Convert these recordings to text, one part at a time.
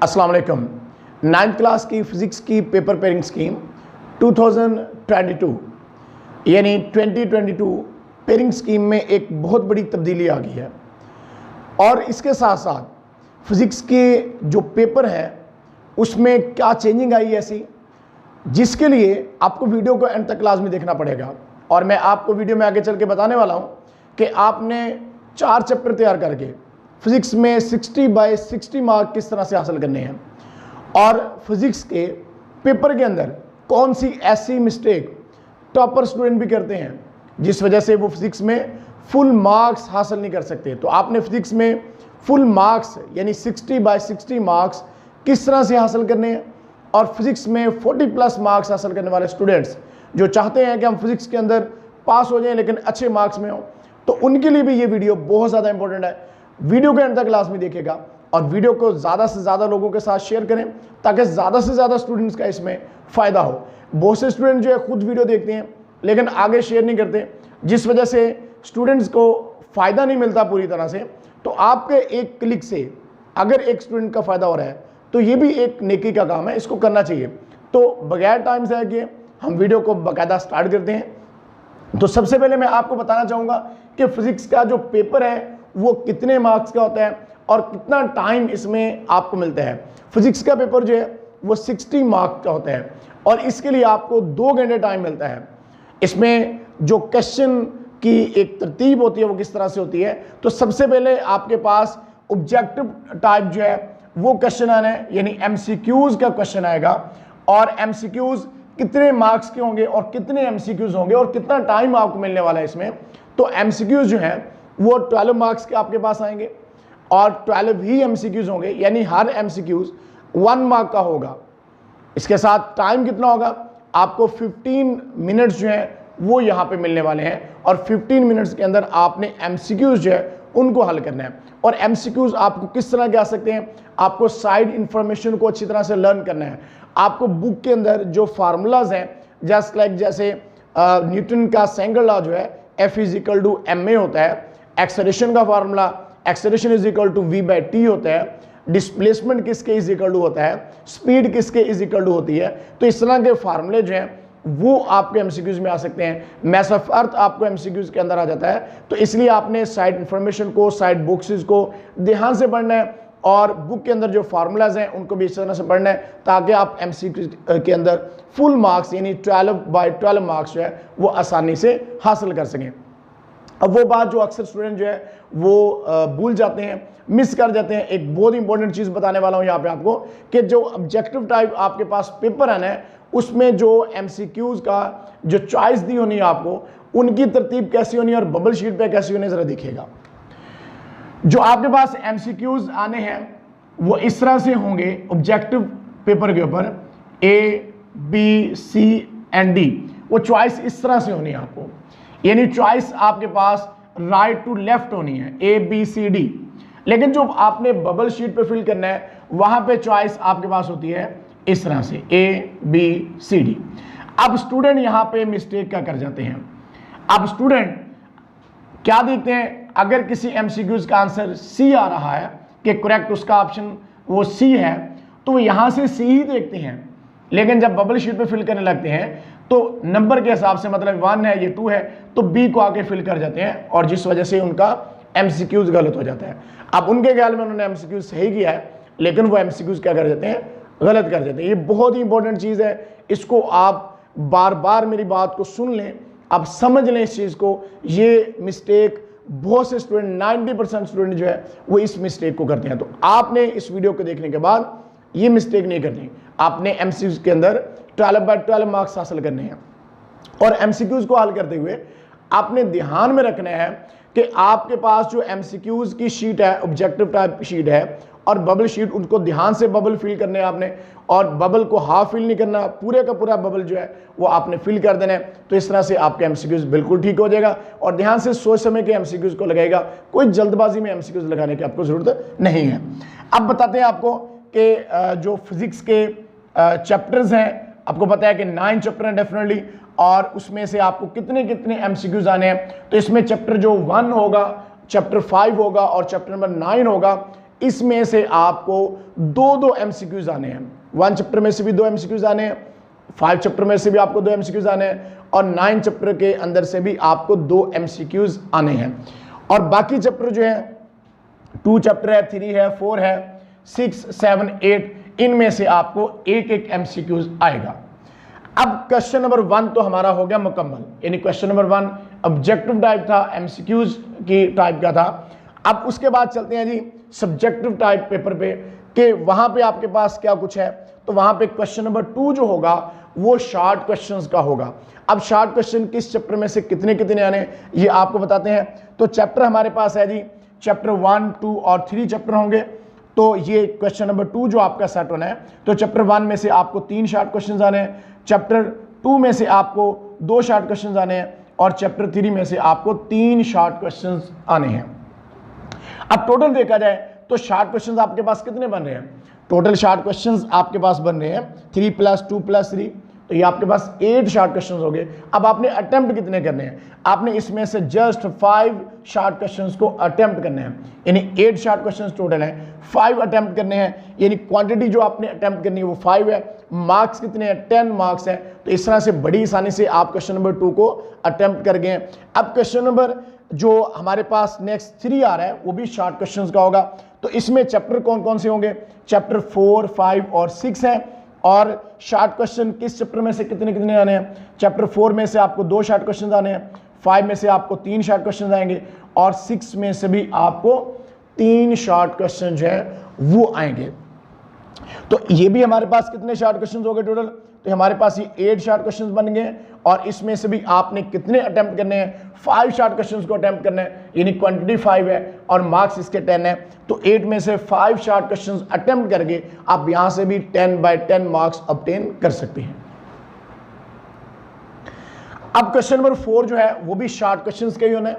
अस्सलाम वालेकुम। 9th class की फ़िज़िक्स की पेपर पेयरिंग स्कीम 2022 यानी 2022 पेयरिंग स्कीम में एक बहुत बड़ी तब्दीली आ गई है और इसके साथ साथ फ़िज़िक्स के जो पेपर हैं उसमें क्या चेंजिंग आई ऐसी जिसके लिए आपको वीडियो को एंड तक क्लास में देखना पड़ेगा। और मैं आपको वीडियो में आगे चल के बताने वाला हूँ कि आपने 4 चैप्टर तैयार करके फ़िज़िक्स में 60 बाय 60 मार्क किस तरह से हासिल करने हैं और फिज़िक्स के पेपर के अंदर कौन सी ऐसी मिस्टेक टॉपर स्टूडेंट भी करते हैं जिस वजह से वो फिज़िक्स में फुल मार्क्स हासिल नहीं कर सकते। तो आपने फिज़िक्स में फुल मार्क्स यानी 60 बाय 60 मार्क्स किस तरह से हासिल करने हैं और फिज़िक्स में 40+ मार्क्स हासिल करने वाले स्टूडेंट्स जो चाहते हैं कि हम फिज़िक्स के अंदर पास हो जाएं लेकिन अच्छे मार्क्स में हो, तो उनके लिए भी ये वीडियो बहुत ज़्यादा इंपॉर्टेंट है। वीडियो के अंत तक क्लास में देखिएगा और वीडियो को ज़्यादा से ज़्यादा लोगों के साथ शेयर करें ताकि ज़्यादा से ज़्यादा स्टूडेंट्स का इसमें फ़ायदा हो। बहुत से स्टूडेंट जो है खुद वीडियो देखते हैं लेकिन आगे शेयर नहीं करते, जिस वजह से स्टूडेंट्स को फ़ायदा नहीं मिलता पूरी तरह से। तो आपके एक क्लिक से अगर एक स्टूडेंट का फ़ायदा हो रहा है तो ये भी एक नेकी का काम है, इसको करना चाहिए। तो बगैर टाइम से कि हम वीडियो को बाकायदा स्टार्ट करते हैं। तो सबसे पहले मैं आपको बताना चाहूँगा कि फ़िज़िक्स का जो पेपर है वो कितने मार्क्स का होता है और कितना टाइम इसमें आपको मिलता है। फिज़िक्स का पेपर जो है वो 60 मार्क्स का होता है और इसके लिए आपको 2 घंटे टाइम मिलता है। इसमें जो क्वेश्चन की एक तरतीब होती है वो किस तरह से होती है, तो सबसे पहले आपके पास ऑब्जेक्टिव टाइप जो है वो क्वेश्चन आना है, यानी MCQs का क्वेश्चन आएगा। और MCQs कितने मार्क्स के होंगे और कितने MCQs होंगे और कितना टाइम आपको मिलने वाला है इसमें। तो MCQs जो है वो 12 मार्क्स के आपके पास आएंगे और 12 ही MCQs होंगे, यानी हर MCQs 1 मार्क का होगा। इसके साथ टाइम कितना होगा, आपको 15 मिनट्स जो है वो यहाँ पे मिलने वाले हैं और 15 मिनट्स के अंदर आपने MCQs जो है उनको हल करना है। और MCQs आपको किस तरह के आ सकते हैं, आपको साइड इंफॉर्मेशन को अच्छी तरह से लर्न करना है। आपको बुक के अंदर जो फार्मूलाज हैं जस्ट लाइक जैसे न्यूटन का सेकंड लॉ जो है F = ma होता है, एक्सेलरेशन का फार्मूला एक्सेलरेशन = v/t होता है, डिस्प्लेसमेंट किसके इक्वल टू होता है, स्पीड किसके इक्वल टू होती है। तो इस तरह के फार्मूले जो हैं वो आपके MCQs में आ सकते हैं। मैस ऑफ अर्थ आपको MCQs के अंदर आ जाता है। तो इसलिए आपने साइड इंफॉर्मेशन को, साइड बुक्स को ध्यान से पढ़ना है और बुक के अंदर जो फार्मूलाज हैं उनको भी इस तरह से पढ़ना है ताकि आप MCQs के अंदर फुल मार्क्स यानी 12 बाय 12 मार्क्स जो है वो आसानी से हासिल कर सकें। अब वो बात जो अक्सर स्टूडेंट जो है वो भूल जाते हैं, मिस कर जाते हैं, एक बहुत इंपॉर्टेंट चीज़ बताने वाला हूँ यहाँ पे आपको कि जो ऑब्जेक्टिव टाइप आपके पास पेपर आना है उसमें जो MCQs का जो चॉइस दी होनी है आपको, उनकी तरतीब कैसी होनी है और बबल शीट पे कैसी होनी है ज़रा देखिएगा। जो आपके पास MCQs आने हैं वो इस तरह से होंगे ऑब्जेक्टिव पेपर के ऊपर A, B, C and D। वो चॉइस इस तरह से होनी है आपको, यानी चॉइस आपके पास राइट टू लेफ्ट होनी है A, B, C, D। लेकिन जो आपने बबल शीट पे फिल करना है वहां पे चॉइस आपके पास होती है इस तरह से A, B, C, D। अब स्टूडेंट यहां पे मिस्टेक क्या कर जाते हैं, अब स्टूडेंट क्या देखते हैं, अगर किसी MCQs का आंसर C आ रहा है कि करेक्ट उसका ऑप्शन वो C है तो यहां से C ही देखते हैं, लेकिन जब बबल शीट पे फिल करने लगते हैं तो नंबर के हिसाब से मतलब 1 है ये 2 है तो B को आके फिल कर जाते हैं और जिस वजह से उनका MCQs गलत हो जाता है। अब उनके ख्याल में उन्होंने MCQs सही किया है लेकिन वो MCQs क्या कर जाते हैं, गलत कर देते हैं। ये बहुत ही इंपॉर्टेंट चीज़ है, इसको आप बार बार मेरी बात को सुन लें, आप समझ लें इस चीज़ को। ये मिस्टेक बहुत से स्टूडेंट 90% स्टूडेंट जो है वो इस मिस्टेक को करते हैं। तो आपने इस वीडियो को देखने के बाद ये मिस्टेक नहीं करनी, आपने MCQs के अंदर 12 बाय 12 मार्क्स हासिल करने हैं। और MCQs को हल करते हुए आपने ध्यान में रखना है कि आपके पास जो MCQs की शीट है ऑब्जेक्टिव टाइप शीट है और बबल शीट, उनको ध्यान से बबल फिल करने हैं आपने और बबल को हाफ फिल नहीं करना, पूरे का पूरा बबल जो है वो आपने फिल कर देना है। तो इस तरह से आपके MCQs बिल्कुल ठीक हो जाएगा और ध्यान से सोच समझ के MCQs को लगाएगा, कोई जल्दबाजी में MCQs लगाने की आपको ज़रूरत नहीं है। अब बताते हैं आपको कि जो फिज़िक्स के चैप्टर्स हैं, आपको पता है कि 9 चैप्टर हैं डेफिनेटली, और उसमें से आपको कितने कितने MCQs आने हैं। तो इसमें चैप्टर जो 1 होगा, चैप्टर 5 होगा और चैप्टर नंबर 9 होगा, इसमें से आपको 2-2 MCQs आने हैं। 1 चैप्टर में से भी 2 MCQs आने हैं, 5 चैप्टर में से भी आपको 2 MCQs आने हैं, और 9 चैप्टर के अंदर से भी आपको 2 MCQs आने हैं। और बाकी चैप्टर जो है 2 चैप्टर है, 3 है, 4 है, 6, 7, 8, इनमें से आपको एक MCQs आएगा। अब क्वेश्चन नंबर 1 तो हमारा हो गया मुकम्मल, यानी क्वेश्चन नंबर 1 ऑब्जेक्टिव टाइप था, MCQs की टाइप का था। अब उसके बाद चलते हैं जी सब्जेक्टिव टाइप पेपर पे, कि वहां पे आपके पास क्या कुछ है। तो वहां पे क्वेश्चन नंबर 2 जो होगा वो शॉर्ट क्वेश्चंस का होगा। अब शॉर्ट क्वेश्चन किस चैप्टर में से कितने कितने आने ये आपको बताते हैं। तो चैप्टर हमारे पास है जी, चैप्टर 1, 2 और 3 चैप्टर होंगे। तो ये क्वेश्चन नंबर 2 जो आपका सेट होना है, तो चैप्टर 1 में से आपको 3 शॉर्ट क्वेश्चन आने हैं, चैप्टर 2 में से आपको 2 शॉर्ट क्वेश्चन आने हैं, और चैप्टर 3 में से आपको 3 शॉर्ट क्वेश्चन आने हैं। अब टोटल देखा जाए तो शॉर्ट क्वेश्चंस आपके पास कितने बन रहे हैं? टोटल शॉर्ट क्वेश्चंस आपके पास बन रहे हैं 3 + 2 + 3, तो ये आपके पास 8 शॉर्ट क्वेश्चंस हो गए। अब आपने अटेम्प्ट कितने करने हैं? आपने इसमें से जस्ट 5 शॉर्ट क्वेश्चंस को अटेम्प्ट करने हैं, यानी 8 शॉर्ट क्वेश्चंस टोटल हैं, 5 अटेम्प्ट करने हैं, यानी क्वांटिटी जो आपने अटेम्प्ट करनी है वो 5 है। मार्क्स कितने हैं? 10 मार्क्स है। तो इस तरह से बड़ी आसानी से आप क्वेश्चन नंबर 2 को अटेम्प्ट कर गए। अब क्वेश्चन नंबर जो हमारे पास नेक्स्ट 3 आ रहा है वो भी शॉर्ट क्वेश्चंस का होगा। तो इसमें चैप्टर कौन कौन से होंगे? चैप्टर 4, 5 और 6 है। और शॉर्ट क्वेश्चन किस चैप्टर में से कितने कितने आने हैं? चैप्टर 4 में से आपको 2 शॉर्ट क्वेश्चन आने हैं, 5 में से आपको 3 शॉर्ट क्वेश्चन आएंगे, और 6 में से भी आपको 3 शॉर्ट क्वेश्चन जो है वो आएंगे। तो ये भी हमारे पास कितने शॉर्ट क्वेश्चंस हो गए टोटल? तो हमारे पास ये 8 शॉर्ट क्वेश्चंस बन गए, और इसमें से भी आपने कितने अटेम्प्ट करने हैं? 5 शॉर्ट क्वेश्चंस को अटेम्प्ट करना है, यानी क्वांटिटी 5 है और मार्क्स इसके 10 है। तो 8 में से 5 शॉर्ट क्वेश्चंस अटेम्प्ट करके आप यहां से भी 10/10 मार्क्स ऑब्टेन कर सकते हैं। अब क्वेश्चन नंबर 4 जो है वो भी शॉर्ट क्वेश्चंस के ही होना है,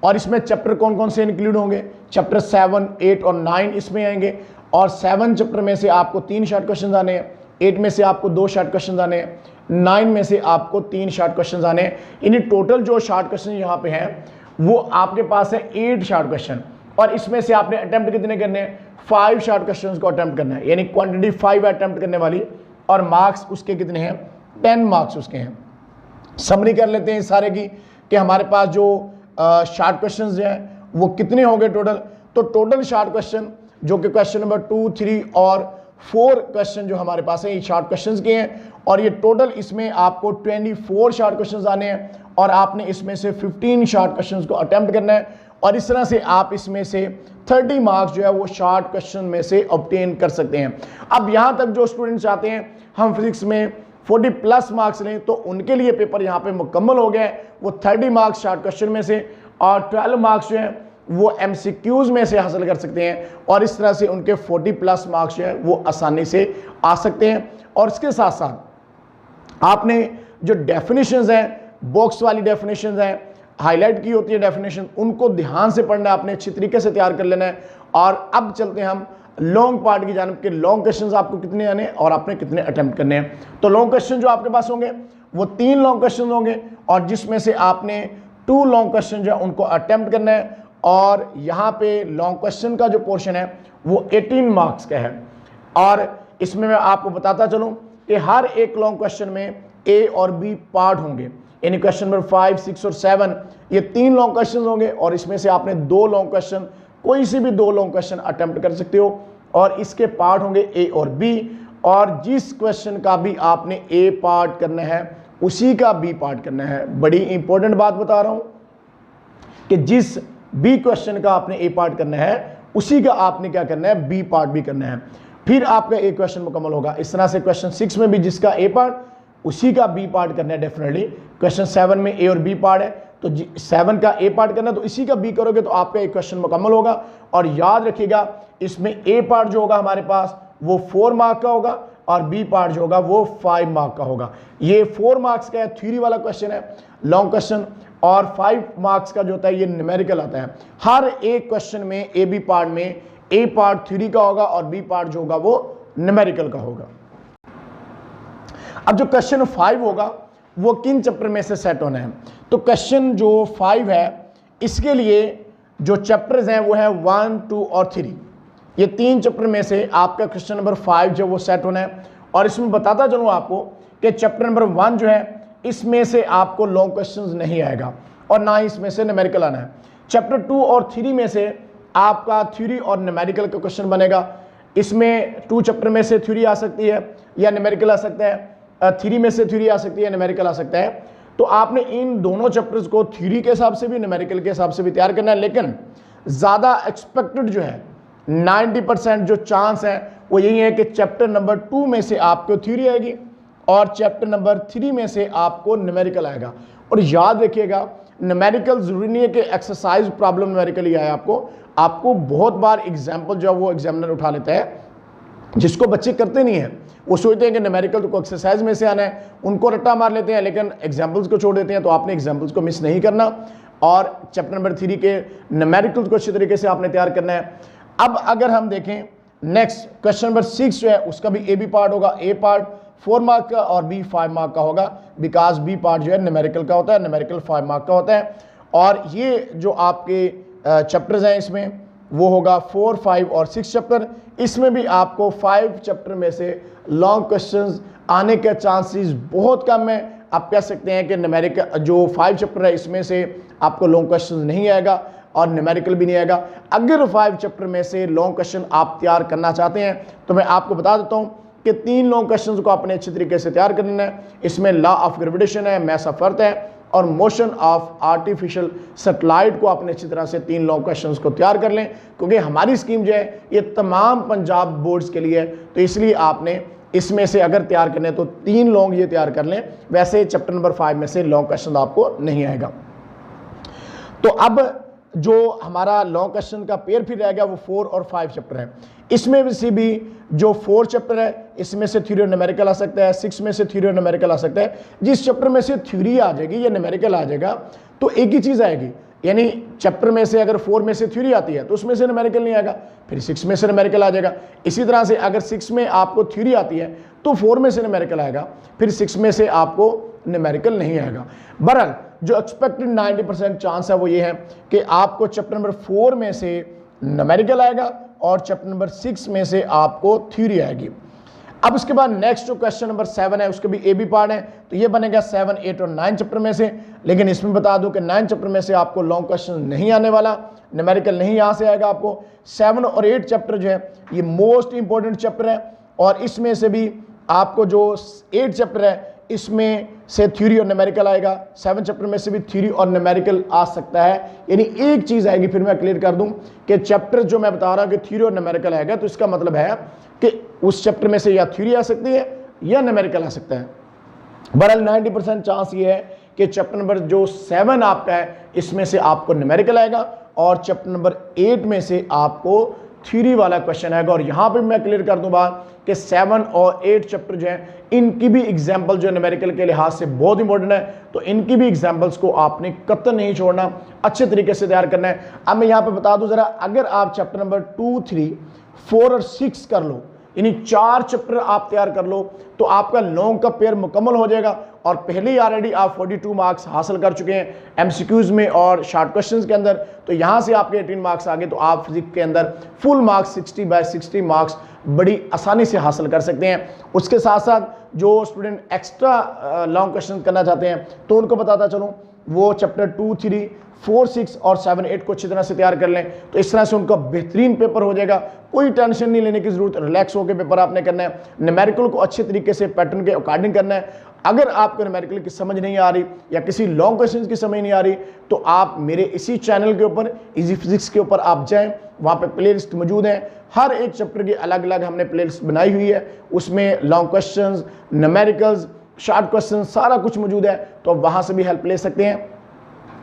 और इसमें चैप्टर कौन कौन से इंक्लूड होंगे? चैप्टर 7, 8 और 9 इसमें आएंगे, और 7 चैप्टर में से आपको 3 शॉर्ट क्वेश्चन आने हैं, 8 में से आपको 2 शॉर्ट क्वेश्चन आने हैं, 9 में से आपको 3 शॉर्ट क्वेश्चन आने हैं। यानी टोटल जो शॉर्ट क्वेश्चन यहाँ पे हैं वो आपके पास है 8 शॉर्ट क्वेश्चन, और इसमें से आपने अटेम्प्ट कितने करने हैं? 5 शॉर्ट क्वेश्चन को अटेम्प्ट करना है, यानी क्वांटिटी 5 अटेम्प्ट करने वाली, और मार्क्स उसके कितने हैं? 10 मार्क्स उसके हैं। समरी कर लेते हैं सारे की, कि हमारे पास जो शॉर्ट क्वेश्चन जो हैं वो कितने हो गए टोटल। तो टोटल शॉर्ट क्वेश्चन जो कि क्वेश्चन नंबर 2, 3 और 4 क्वेश्चन जो हमारे पास है ये शॉर्ट क्वेश्चंस के हैं, और ये टोटल इसमें आपको 24 शॉर्ट क्वेश्चंस आने हैं, और आपने इसमें से 15 शॉर्ट क्वेश्चंस को अटेम्प्ट करना है, और इस तरह से आप इसमें से 30 मार्क्स जो है वो शॉर्ट क्वेश्चन में से ऑब्टेन कर सकते हैं। अब यहाँ तक जो स्टूडेंट्स चाहते हैं हम फिजिक्स में 40+ मार्क्स लें, तो उनके लिए पेपर यहाँ पे मुकम्मल हो गया है। वो 30 मार्क्स शॉर्ट क्वेश्चन में से और 12 मार्क्स जो हैं वो MCQs में से हासिल कर सकते हैं, और इस तरह से उनके 40+ मार्क्स जो है वो आसानी से आ सकते हैं। और इसके साथ साथ आपने जो डेफिनेशंस हैं, बॉक्स वाली डेफिनेशंस हैं, हाईलाइट की होती है डेफिनेशन, उनको ध्यान से पढ़ना है, आपने अच्छी तरीके से तैयार कर लेना है। और अब चलते हैं हम लॉन्ग पार्ट की जानिब के। लॉन्ग क्वेश्चंस आपको कितने आने और आपने कितने अटेम्प्ट करने हैं? तो लॉन्ग क्वेश्चन जो आपके पास होंगे वो 3 लॉन्ग क्वेश्चन होंगे, और जिसमें से आपने 2 लॉन्ग क्वेश्चन जो है उनको अटेम्प्ट करना है। और यहाँ पे लॉन्ग क्वेश्चन का जो पोर्शन है वो 18 मार्क्स का है, और इसमें मैं आपको बताता चलूँ कि हर एक लॉन्ग क्वेश्चन में A और B पार्ट होंगे, यानी क्वेश्चन नंबर 5, 6 और 7 ये 3 लॉन्ग क्वेश्चन होंगे, और इसमें से आपने 2 लॉन्ग क्वेश्चन, कोई सी भी 2 लॉन्ग क्वेश्चन अटेम्प्ट कर सकते हो, और इसके पार्ट होंगे A और B, और जिस क्वेश्चन का भी आपने A पार्ट करना है उसी का B पार्ट करना है। बड़ी इंपॉर्टेंट बात बता रहा हूं कि जिस B क्वेश्चन का आपने A पार्ट करना है उसी का आपने क्या करना है? B पार्ट भी करना है, फिर आपका A क्वेश्चन मुकम्मल होगा। इस तरह से क्वेश्चन 6 में भी जिसका A पार्ट उसी का B पार्ट करना है डेफिनेटली। क्वेश्चन 7 में A और B पार्ट है, तो 7 का A पार्ट करना है, तो इसी का B करोगे तो आपका एक क्वेश्चन मुकम्मल होगा। और याद रखिएगा इसमें A पार्ट जो होगा हमारे पास वो 4 मार्क का होगा, और B पार्ट जो होगा वो 5 मार्क का होगा। ये 4 मार्क्स का थ्योरी वाला क्वेश्चन है लॉन्ग क्वेश्चन, और 5 मार्क्स का जो होता है ये न्यूमेरिकल आता है। हर एक क्वेश्चन में A B पार्ट में A पार्ट थ्योरी का होगा और B पार्ट जो होगा वो न्यूमेरिकल का होगा। अब जो क्वेश्चन 5 होगा वो किन चैप्टर में से सेट होना है? तो क्वेश्चन जो 5 है इसके लिए जो चैप्टर्स हैं वो है 1, 2 और 3। ये 3 चैप्टर में से आपका क्वेश्चन नंबर 5 जो वो सेट होना है। और इसमें बताता चलूँ आपको कि चैप्टर नंबर 1 जो है इसमें से आपको लॉन्ग क्वेश्चंस नहीं आएगा और ना ही इसमें से न्यूमेरिकल आना है। चैप्टर 2 और 3 में से आपका थ्योरी और न्यूमेरिकल का क्वेश्चन बनेगा। इसमें 2 चैप्टर में से थ्योरी आ सकती है या न्यूमेरिकल आ सकता है, 3 में से थ्योरी आ सकती है, न्यूमेरिकल आ सकता है। तो आपने इन दोनों चैप्टर्स को थ्योरी के हिसाब से भी न्यूमेरिकल के हिसाब से भी तैयार करना है। लेकिन ज़्यादा एक्सपेक्टेड जो है 90% जो चांस है वो यही है कि चैप्टर नंबर 2 में से आपको थ्योरी आएगी और चैप्टर नंबर 3 में से आपको न्यूमेरिकल आएगा। और याद रखिएगा न्यूमेरिकल जरूरी नहीं है कि एक्सरसाइज प्रॉब्लम न्यूमेरिकल ही आए आपको बहुत बार एग्जाम्पल जो है वो एग्जामिनर उठा लेता है, जिसको बच्चे करते नहीं हैं। वो सोचते हैं कि न्यूमेरिकल तो एक्सरसाइज में से आना है, उनको रट्टा मार लेते हैं लेकिन एग्जाम्पल्स को छोड़ देते हैं। तो आपने एग्जाम्पल्स को मिस नहीं करना और चैप्टर नंबर 3 के न्यूमेरिकल को अच्छी तरीके से आपने तैयार करना है। अब अगर हम देखें नेक्स्ट क्वेश्चन नंबर 6 जो है उसका भी ए बी पार्ट होगा। ए पार्ट 4 मार्क का और बी 5 मार्क का होगा, बिकॉज बी पार्ट जो है न्यूमेरिकल का होता है, न्यूमेरिकल 5 मार्क का होता है। और ये जो आपके चैप्टर्स हैं इसमें वो होगा 4, 5 और 6 चैप्टर। इसमें भी आपको 5 चैप्टर में से लॉन्ग क्वेश्चंस आने के चांसेस बहुत कम है। आप कह सकते हैं कि न्यूमेरिकल जो 5 चैप्टर है इसमें से आपको लॉन्ग क्वेश्चंस नहीं आएगा और न्यूमेरिकल भी नहीं आएगा। अगर 5 चैप्टर में से लॉन्ग क्वेश्चन आप तैयार करना चाहते हैं तो मैं आपको बता देता हूँ कि 3 लॉन्ग क्वेश्चंस को आपने अच्छी तरीके से तैयार करना है। इसमें लॉ ऑफ ग्रेविटेशन है, मैस ऑफ अर्थ है और मोशन ऑफ आर्टिफिशियल सैटेलाइट को आपने अच्छी तरह से 3 लॉन्ग क्वेश्चंस को तैयार कर लें, क्योंकि हमारी स्कीम जो है ये तमाम पंजाब बोर्ड्स के लिए है। तो इसलिए आपने इसमें से अगर तैयार करने तो 3 लॉन्ग ये तैयार कर लें। वैसे चैप्टर नंबर 5 में से लॉन्ग क्वेश्चन आपको नहीं आएगा। तो अब जो हमारा लॉन्ग क्वेश्चन का पेयर फिर रहेगा वो 4 और 5 चैप्टर है। इसमें भी जो 4 चैप्टर है इसमें से थ्योरी और न्यूमेरिकल आ सकता है, 6 में से थ्योरी और न्यूमेरिकल आ सकता है। जिस चैप्टर में से थ्योरी आ जाएगी या न्यूमेरिकल आ जाएगा तो एक ही चीज़ आएगी, यानी चैप्टर में से अगर 4 में से थ्योरी आती है तो उसमें से न्यूमेरिकल नहीं आएगा, फिर 6 में से न्यूमेरिकल आ जाएगा। इसी तरह से अगर 6 में आपको थ्योरी आती है तो 4 में से न्यूमेरिकल आएगा, फिर 6 में से आपको न्यूमेरिकल नहीं आएगा। बहरहाल जो एक्सपेक्टेड 90% चांस है वो ये है कि आपको चैप्टर नंबर 4 में से न्यूमेरिकल आएगा और चैप्टर नंबर 6 में से आपको थ्योरी आएगी। अब उसके बाद नेक्स्ट जो क्वेश्चन नंबर 7 है उसके भी ए बी पार्ट है, तो ये बनेगा 7, 8 और 9 चैप्टर में से। लेकिन इसमें बता दूं कि 9 चैप्टर में से आपको लॉन्ग क्वेश्चन नहीं आने वाला, न्यूमेरिकल नहीं यहाँ से आएगा आपको। 7 और 8 चैप्टर जो है ये मोस्ट इंपॉर्टेंट चैप्टर है और इसमें से भी आपको जो 8 चैप्टर है इसमें से थ्योरी और न्यूमेरिकल आएगा। 7 चैप्टर में से भी थ्योरी और न्यूमेरिकल आ सकता है, यानी एक चीज़ आएगी। फिर मैं क्लियर कर दूं कि चैप्टर जो मैं बता रहा हूं कि थ्योरी और न्यूमेरिकल आएगा तो इसका मतलब है कि उस चैप्टर में से या थ्योरी आ सकती है या न्यूमेरिकल आ सकता है। बहरहाल 90% चांस ये है कि चैप्टर नंबर जो 7 आपका है इसमें से आपको न्यूमेरिकल आएगा और चैप्टर नंबर 8 में से आपको थ्योरी वाला क्वेश्चन आएगा। और यहाँ पे मैं क्लियर कर दूं बात कि 7 और 8 चैप्टर जो हैं इनकी भी एग्जाम्पल जो न्यूमेरिकल के लिहाज से बहुत इंपॉर्टेंट है, तो इनकी भी एग्जाम्पल्स को आपने कतई नहीं छोड़ना, अच्छे तरीके से तैयार करना है। अब मैं यहाँ पे बता दूं जरा, अगर आप चैप्टर नंबर 2, 3, 4 और 6 कर लो, यानी 4 चैप्टर आप तैयार कर लो तो आपका लॉन्ग का पेयर मुकम्मल हो जाएगा। और पहले ही ऑलरेडी आप 42 मार्क्स हासिल कर चुके हैं एमसीक्यूज में और शॉर्ट क्वेश्चंस के अंदर, तो यहाँ से आपके 18 मार्क्स आ गए तो आप फिजिक्स के अंदर फुल मार्क्स 60/60 मार्क्स बड़ी आसानी से हासिल कर सकते हैं। उसके साथ साथ जो स्टूडेंट एक्स्ट्रा लॉन्ग क्वेश्चन करना चाहते हैं तो उनको बताता चलूँ वो चैप्टर 2, 3, 4, 6 और 7, 8 को अच्छी तरह से तैयार कर लें, तो इस तरह से उनका बेहतरीन पेपर हो जाएगा। कोई टेंशन नहीं लेने की जरूरत, रिलैक्स होकर पेपर आपने करना है। न्यूमेरिकल को अच्छे तरीके से पैटर्न के अकॉर्डिंग करना है। अगर आपको न्यूमेरिकल की समझ नहीं आ रही या किसी लॉन्ग क्वेश्चन की समझ नहीं आ रही तो आप मेरे इसी चैनल के ऊपर इजी फिजिक्स के ऊपर आप जाएं, वहाँ पे प्ले लिस्ट मौजूद है। हर एक चैप्टर की अलग अलग हमने प्ले लिस्ट बनाई हुई है, उसमें long question, numericals, short question सारा कुछ मौजूद है, तो आप वहाँ से भी हेल्प ले सकते हैं।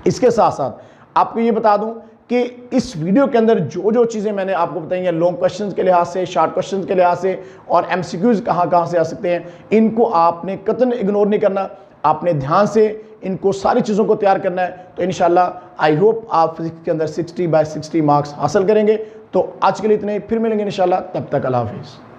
इसके साथ साथ आपको ये बता दूं कि इस वीडियो के अंदर जो जो चीज़ें मैंने आपको बताई हैं लॉन्ग क्वेश्चंस के लिहाज से, शॉर्ट क्वेश्चंस के लिहाज से और एमसीक्यूज कहाँ से आ सकते हैं, इनको आपने कतई इग्नोर नहीं करना, आपने ध्यान से इनको सारी चीज़ों को तैयार करना है। तो इंशाल्लाह आई होप आप फिजिक्स के अंदर 60/60 मार्क्स हासिल करेंगे। तो आज के लिए इतने, फिर मिलेंगे इंशाल्लाह, तब तक अल्लाह हाफिज़।